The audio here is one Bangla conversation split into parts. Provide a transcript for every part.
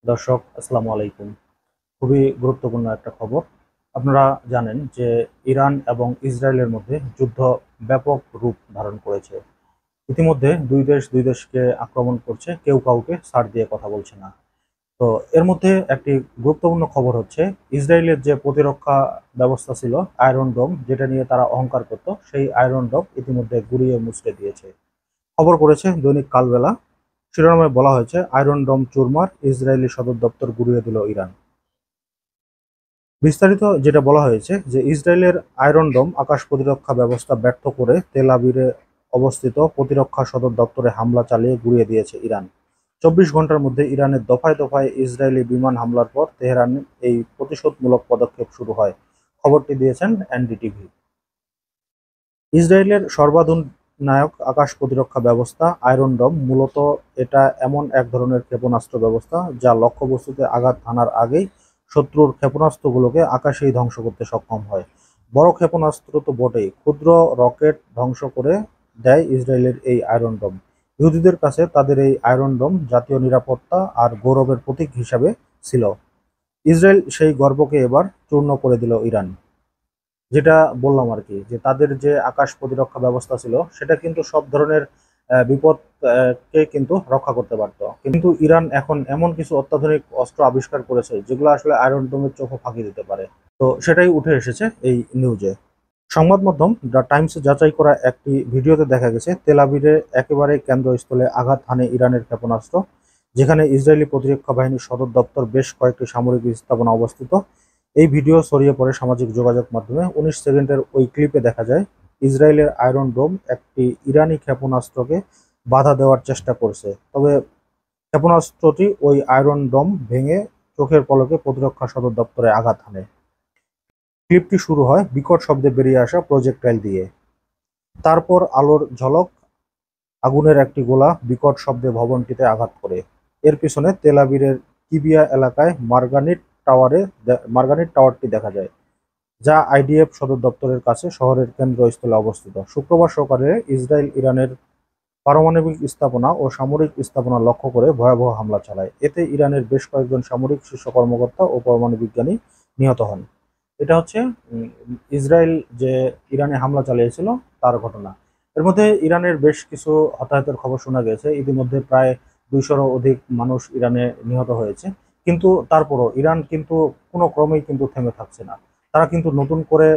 দর্শক, আসসালামু আলাইকুম। খুবই গুরুত্বপূর্ণ একটা খবর। আপনারা জানেন যে ইরান এবং ইসরায়েলের মধ্যে যুদ্ধ ব্যাপক রূপ ধারণ করেছে। ইতিমধ্যে দুই দেশকে আক্রমণ করছে, কেউ কাউকে ছাড় দিয়ে কথা বলছে না। তো এর মধ্যে একটি গুরুত্বপূর্ণ খবর হচ্ছে, ইসরায়েলের যে প্রতিরক্ষা ব্যবস্থা ছিল আয়রন ডোম, যেটা নিয়ে তারা অহংকার করত, সেই আয়রন ডোম ইতিমধ্যে গুঁড়িয়ে মুচড়ে দিয়েছে। খবর করেছে দৈনিক কালবেলা। শিরোনামে বলা হয়েছে, আয়রন ডোম চুরমার, ইসরায়েলি সদর দপ্তর গুঁড়িয়ে দিল ইরান। বিস্তারিত যেটা বলা হয়েছে যে ইসরায়েলের আয়রন ডোম আকাশ প্রতিরক্ষা ব্যবস্থা ব্যর্থ করে তেল আবিবে অবস্থিত প্রতিরক্ষা সদর দপ্তরে হামলা চালিয়ে গুঁড়িয়ে দিয়েছে ইরান। 24 ঘন্টার মধ্যে ইরানের দফায় দফায় ইসরায়েলি বিমান হামলার পর তেহরান এই প্রতিশোধমূলক পদক্ষেপ শুরু হয়। খবরটি দিয়েছেন এনডিটিভি। ইসরায়েলের সর্বাধুনিক আকাশ প্রতিরক্ষা ব্যবস্থা আয়রন ডোম মূলত এটা এমন এক ধরনের ক্ষেপণাস্ত্র ব্যবস্থা যা লক্ষ্যবস্তুতে আঘাত হানার আগেই শত্রুর ক্ষেপণাস্ত্রগুলোকে আকাশেই ধ্বংস করতে সক্ষম হয়। বড় ক্ষেপণাস্ত্র তো বটেই, ক্ষুদ্র রকেট ধ্বংস করে দেয় ইসরায়েলের এই আয়রন ডোম। ইহুদিদের কাছে তাদের এই আয়রন ডোম জাতীয় নিরাপত্তা আর গৌরবের প্রতীক হিসাবে ছিল। ইসরায়েল সেই গর্বকে এবার চূর্ণ করে দিল ইরান। যেটা বললাম আর কি, যে তাদের যে আকাশ প্রতিরক্ষা ব্যবস্থা ছিল সেটা কিন্তু সব ধরনের বিপদ কে কিন্তু রক্ষা করতে পারতো, কিন্তু ইরান এখন এমন কিছু অত্যাধুনিক অস্ত্র আবিষ্কার করেছে যেগুলো আসলে আয়রন ডোমের চোখও ফাঁকি দিতে পারে। তো সেটাই উঠে এসেছে এই নিউজে। সংবাদ মাধ্যম দ্য টাইমসে যাচাই করা একটি ভিডিওতে দেখা গেছে তেল আবিবের একেবারে কেন্দ্রস্থলে আঘাত হানে ইরানের ক্ষেপণাস্ত্র, যেখানে ইসরায়েলি প্রতিরক্ষা বাহিনীর সদর দপ্তর বেশ কয়েকটি সামরিক স্থাপনা অবস্থিত। এই ভিডিও ছড়িয়ে পড়ে সামাজিক যোগাযোগ মাধ্যমে। 19 সেকেন্ডের ওই ক্লিপে দেখা যায় ইসরায়েলের আয়রন ডোম একটি ইরানি ক্ষেপণাস্ত্রকে বাধা দেওয়ার চেষ্টা করছে, তবে ক্ষেপণাস্ত্রটি ওই আয়রন ডোম ভেঙে চোখের পলকে প্রতিরক্ষা সদর দপ্তরে আঘাত হানে। ক্লিপটি শুরু হয় বিকট শব্দে বেরিয়ে আসা প্রজেক্টাইল দিয়ে। তারপর আলোর ঝলক, আগুনের একটি গোলা বিকট শব্দে ভবনটিতে আঘাত করে। এর পিছনে তেল আবিবের কিবিয়া এলাকায় মার্গানিট টাওয়ারটি দেখা যায়, যা আইডিএফ সদর দপ্তরের কাছে শহরের কেন্দ্রস্থলে অবস্থিত। শুক্রবার সকালে ইসরায়েল ইরানের পারমাণবিক স্থাপনা ও সামরিক স্থাপনা লক্ষ্য করে ভয়াবহ হামলা চালায়। এতে ইরানের বেশ কয়েকজন সামরিক শীর্ষ কর্মকর্তা ও পরমাণু বিজ্ঞানী নিহত হন। এটা হচ্ছে উম, ইসরায়েল যে ইরানে হামলা চালিয়েছিল তার ঘটনা। এর মধ্যে ইরানের বেশ কিছু হতাহতের খবর শোনা গেছে। ইতিমধ্যে প্রায় 200-রও অধিক মানুষ ইরানে নিহত হয়েছে। কিন্তু তারপরও ইরান কিন্তু কোনো ক্রমেই কিন্তু থেমে থাকছে না। তারা কিন্তু নতুন করে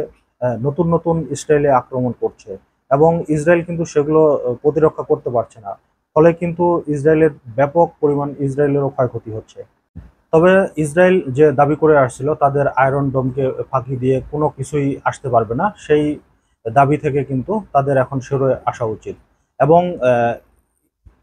নতুন নতুন স্টাইলে আক্রমণ করছে, এবং ইসরায়েল কিন্তু সেগুলো প্রতিরক্ষা করতে পারছে না। ফলে কিন্তু ইসরায়েলের ব্যাপক পরিমাণ ইসরায়েলেরও ক্ষয়ক্ষতি হচ্ছে। তবে ইসরায়েল যে দাবি করে আসছিল তাদের আয়রন ডোমকে ফাঁকি দিয়ে কোনো কিছুই আসতে পারবে না, সেই দাবি থেকে কিন্তু তাদের এখন সরে আসা উচিত। এবং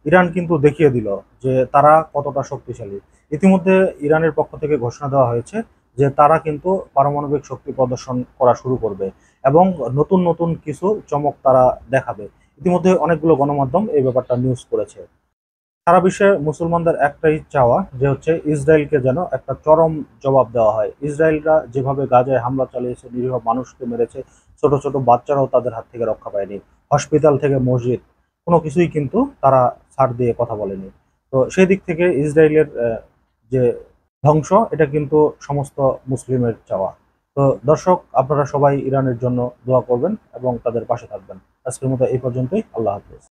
ইরান কিন্তু দেখিয়ে দিল যে তারা কতটা শক্তিশালী। ইতিমধ্যে ইরানের পক্ষ থেকে ঘোষণা দেওয়া হয়েছে যে তারা কিন্তু পারমাণবিক শক্তি প্রদর্শন করা শুরু করবে, এবং নতুন নতুন কিছু চমক তারা দেখাবে। ইতিমধ্যে অনেকগুলো গণমাধ্যম এই ব্যাপারটা নিউজ করেছে। সারা বিশ্বে মুসলমানদের একটাই চাওয়া, যে হচ্ছে ইসরায়েলকে যেন একটা চরম জবাব দেওয়া হয়। ইসরায়েলরা যেভাবে গাজায় হামলা চালিয়েছে, নিরীহ মানুষকে মেরেছে, ছোট ছোট বাচ্চারাও তাদের হাত থেকে রক্ষা পায়নি। হসপিটাল থেকে মসজিদ, কোনো কিছুই কিন্তু তারা ছাড় দিয়ে কথা বলেনি। তো সেই দিক থেকে ইসরায়েলের যে ধ্বংস, এটা কিন্তু সমস্ত মুসলিমের চাওয়া। তো দর্শক, আপনারা সবাই ইরানের জন্য দোয়া করবেন এবং তাদের পাশে থাকবেন। আজকের মতো এই পর্যন্তই। আল্লাহ হাফেজ।